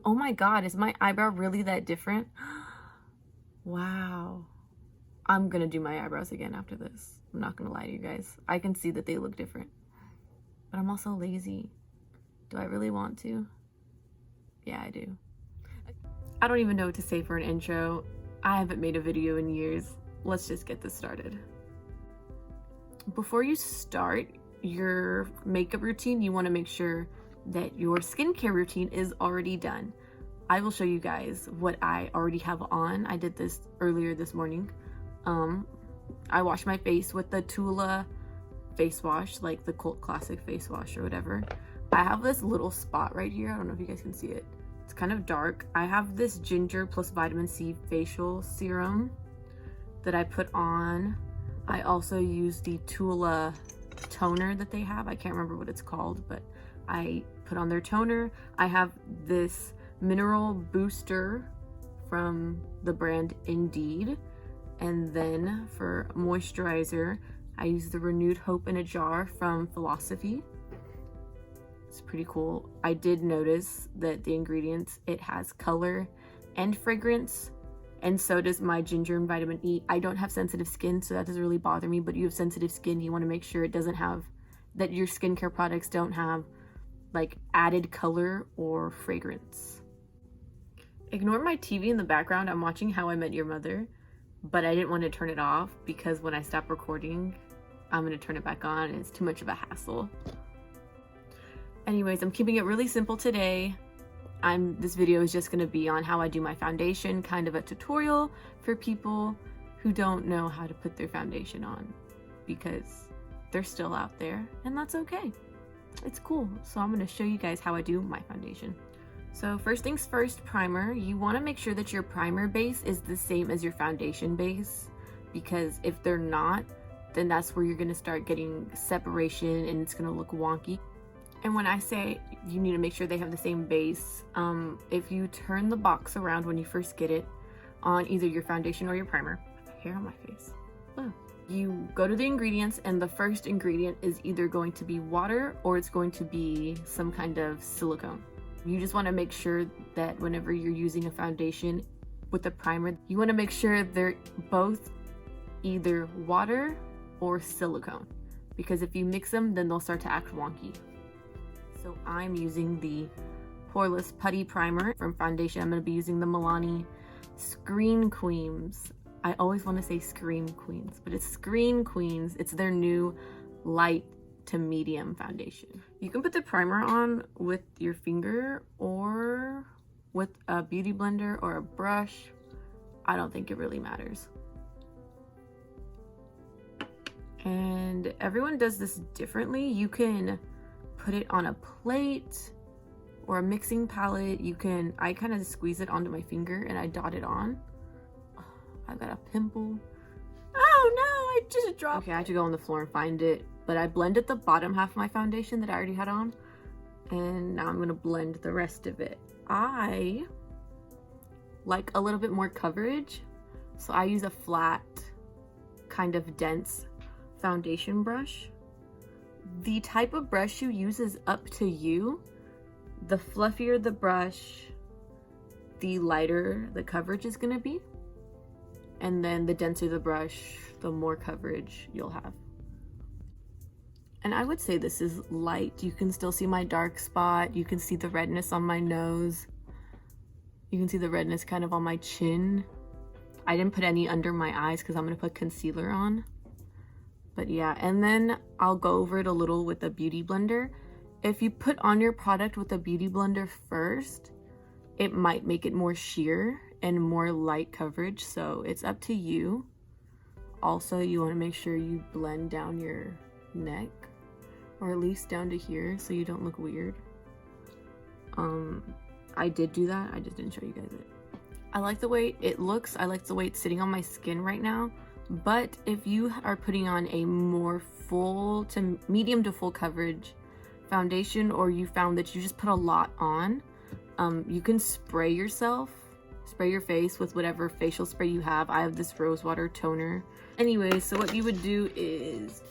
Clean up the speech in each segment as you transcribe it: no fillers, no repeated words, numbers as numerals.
Oh my God, is my eyebrow really that different? Wow. I'm gonna do my eyebrows again after this. I'm not gonna lie to you guys. I can see that they look different. But I'm also lazy. Do I really want to? Yeah, I do. I don't even know what to say for an intro. I haven't made a video in years. Let's just get this started. Before you start your makeup routine, you want to make sure that your skincare routine is already done. I will show you guys what I already have on. I did this earlier this morning. I washed my face with the Tula face wash, like the cult classic face wash or whatever. I have this little spot right here. I don't know if you guys can see it. It's kind of dark. I have this ginger plus vitamin C facial serum that I put on. I also use the Tula toner that they have. I can't remember what it's called, but I put on their toner. I have this mineral booster from the brand Indeed. And then for moisturizer, I use the Renewed Hope in a Jar from Philosophy. It's pretty cool. I did notice that the ingredients, it has color and fragrance, and so does my ginger and vitamin E. I don't have sensitive skin, so that doesn't really bother me, but you have sensitive skin, you want to make sure it doesn't have, that your skincare products don't have like added color or fragrance. Ignore my TV in the background. I'm watching How I Met Your Mother, but I didn't want to turn it off because when I stop recording, I'm going to turn it back on and it's too much of a hassle. Anyways, I'm keeping it really simple today. This video is just going to be on how I do my foundation, kind of a tutorial for people who don't know how to put their foundation on because they're still out there, and that's okay. It's cool. So I'm going to show you guys how I do my foundation. So first things first, primer. You want to make sure that your primer base is the same as your foundation base, because if they're not, then that's where you're going to start getting separation and it's going to look wonky. And when I say you need to make sure they have the same base, if you turn the box around when you first get it on either your foundation or your primer, hair on my face, you go to the ingredients, and the first ingredient is either going to be water or it's going to be some kind of silicone. You just want to make sure that whenever you're using a foundation with a primer, you want to make sure they're both either water or silicone, because if you mix them, then they'll start to act wonky. So I'm using the Poreless Putty Primer from foundation. I'm going to be using the Milani Screen Queens. I always want to say Scream Queens, but it's Screen Queens. It's their new light to medium foundation. You can put the primer on with your finger or with a beauty blender or a brush. I don't think it really matters. And everyone does this differently. You can put it on a plate or a mixing palette. I kind of squeeze it onto my finger and I dot it on. Oh, I got a pimple. Oh no, I just dropped. Okay, I have to go on the floor and find it. But I blended the bottom half of my foundation that I already had on, and now I'm gonna blend the rest of it. I like a little bit more coverage, so I use a flat, kind of dense foundation brush. The type of brush you use is up to you. The fluffier the brush, the lighter the coverage is gonna be. And then the denser the brush, the more coverage you'll have. And I would say this is light. You can still see my dark spot. You can see the redness on my nose. You can see the redness kind of on my chin. I didn't put any under my eyes because I'm gonna put concealer on. But yeah, and then I'll go over it a little with a beauty blender. If you put on your product with a beauty blender first, it might make it more sheer and more light coverage, so it's up to you. Also, you want to make sure you blend down your neck, or at least down to here, so you don't look weird. I did do that, I just didn't show you guys it. I like the way it looks. I like the way it's sitting on my skin right now. But if you are putting on a more full to medium to full coverage foundation, or you found that you just put a lot on, you can spray yourself, spray your face with whatever facial spray you have. I have this rose water toner. Anyway, so what you would do is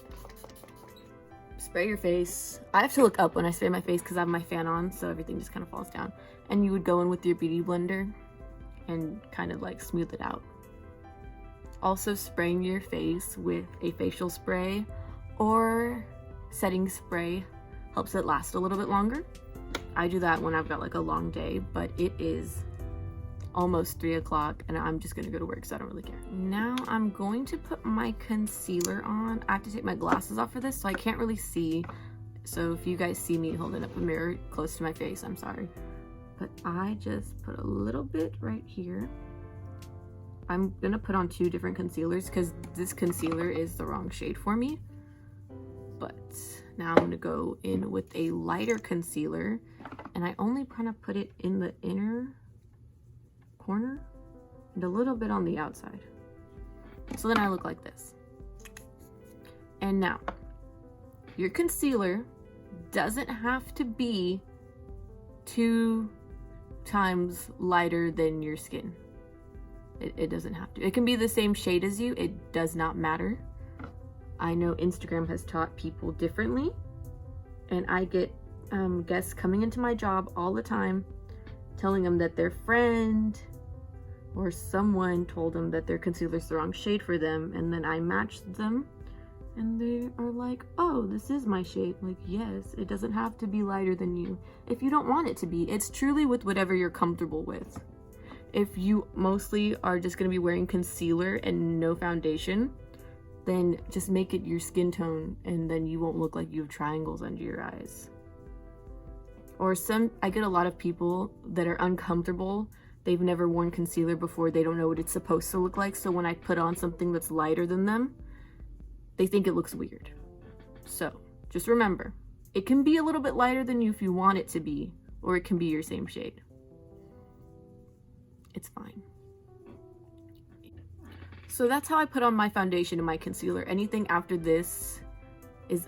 spray your face. I have to look up when I spray my face because I have my fan on, so everything just kind of falls down. And you would go in with your beauty blender and kind of like smooth it out. Also, spraying your face with a facial spray or setting spray helps it last a little bit longer. I do that when I've got like a long day, but it is almost 3 o'clock and I'm just gonna go to work, so I don't really care. Now I'm going to put my concealer on. I have to take my glasses off for this, so I can't really see. So if you guys see me holding up a mirror close to my face, I'm sorry. But I just put a little bit right here. I'm gonna put on 2 different concealers because this concealer is the wrong shade for me. But now I'm gonna go in with a lighter concealer, and I only kind of put it in the inner corner and a little bit on the outside. So then I look like this. And now, your concealer doesn't have to be 2 times lighter than your skin. It doesn't have to. It can be the same shade as you. It does not matter. I know Instagram has taught people differently, and I get guests coming into my job all the time telling them that their friend or someone told them that their concealer's the wrong shade for them, and then I matched them and they are like, oh, this is my shade. Like, yes, it doesn't have to be lighter than you if you don't want it to be. It's truly with whatever you're comfortable with. If you mostly are just going to be wearing concealer and no foundation, then just make it your skin tone, and then you won't look like you have triangles under your eyes. Or I get a lot of people that are uncomfortable. They've never worn concealer before. They don't know what it's supposed to look like. So when I put on something that's lighter than them, they think it looks weird. So just remember, it can be a little bit lighter than you if you want it to be, or it can be your same shade. It's fine. So that's how I put on my foundation and my concealer. Anything after this is,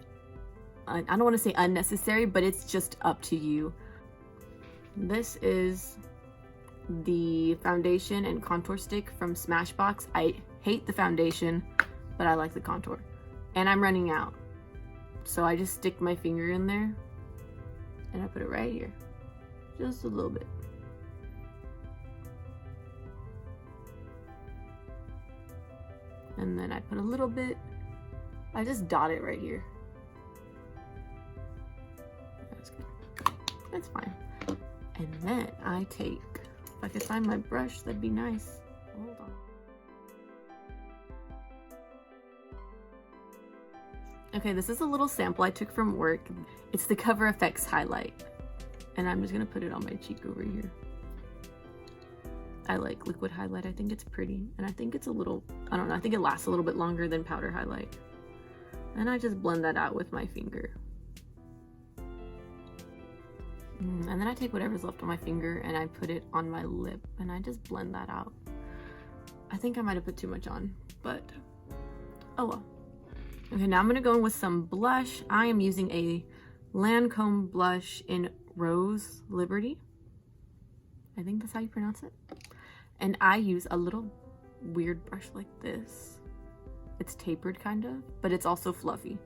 I don't want to say unnecessary, but it's just up to you. This is the foundation and contour stick from Smashbox. I hate the foundation, but I like the contour. And I'm running out. So I just stick my finger in there and I put it right here. Just a little bit. And then I put a little bit, I just dot it right here. That's good. That's fine. And then I take, if I could find my brush, that'd be nice. Hold on. Okay, this is a little sample I took from work. It's the Cover FX highlight. And I'm just gonna put it on my cheek over here. I like liquid highlight. I think it's pretty, and I think it's a little, I don't know, I think it lasts a little bit longer than powder highlight. And I just blend that out with my finger. And then I take whatever's left on my finger and I put it on my lip and I just blend that out. I think I might have put too much on, but oh well. Okay, now I'm gonna go in with some blush. I am using a Lancome blush in Rose Liberty. I think that's how you pronounce it. And I use a little weird brush like this. It's tapered kind of, but it's also fluffy.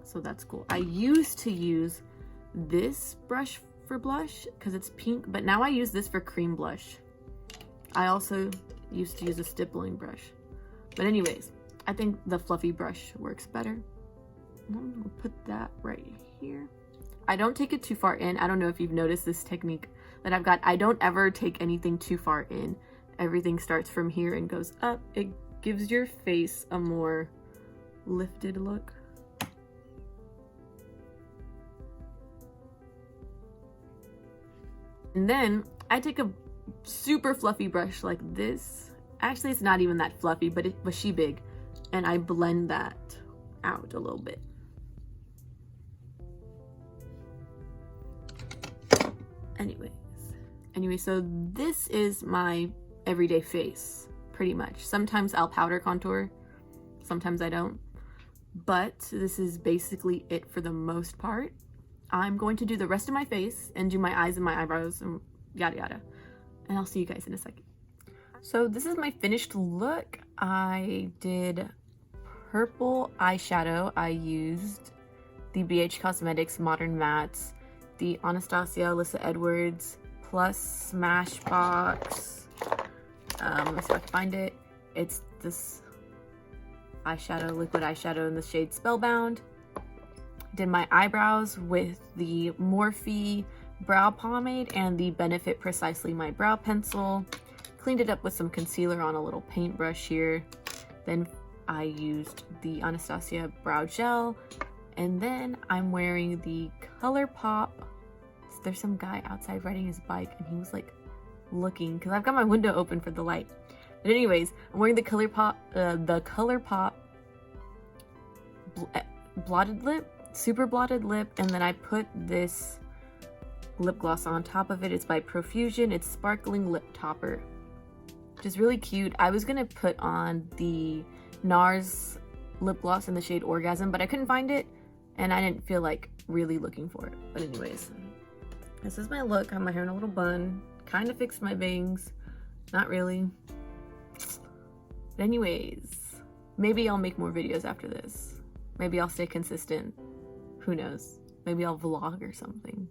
So that's cool. I used to use this brush for blush because it's pink, but now I use this for cream blush. I also used to use a stippling brush. But anyways, I think the fluffy brush works better. I'm gonna put that right here. I don't take it too far in. I don't know if you've noticed this technique that I've got. I don't ever take anything too far in. Everything starts from here and goes up. It gives your face a more lifted look. And then I take a super fluffy brush like this. Actually, it's not even that fluffy, but it was she big. And I blend that out a little bit. Anyway, so this is my everyday face, pretty much. Sometimes I'll powder contour, sometimes I don't. But this is basically it for the most part. I'm going to do the rest of my face and do my eyes and my eyebrows and yada yada. And I'll see you guys in a second. So this is my finished look. I did purple eyeshadow. I used the BH Cosmetics Modern Mattes, the Anastasia Alyssa Edwards Plus Smashbox. Let's see if I can find it. It's this eyeshadow, liquid eyeshadow in the shade Spellbound. Did my eyebrows with the Morphe brow pomade and the Benefit Precisely My Brow Pencil. Cleaned it up with some concealer on a little paintbrush here. Then I used the Anastasia brow gel. And then I'm wearing the ColourPop. There's some guy outside riding his bike and he was like looking, because I've got my window open for the light. But anyways, I'm wearing the ColourPop blotted lip, super blotted lip, and then I put this lip gloss on top of it. It's by Profusion. It's Sparkling Lip Topper, which is really cute. I was gonna put on the NARS lip gloss in the shade Orgasm, but I couldn't find it and I didn't feel like really looking for it. But anyways, this is my look. I have my hair in a little bun. Kind of fixed my bangs. Not really. But anyways, maybe I'll make more videos after this. Maybe I'll stay consistent. Who knows? Maybe I'll vlog or something.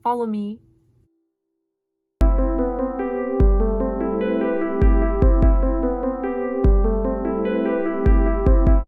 Follow me.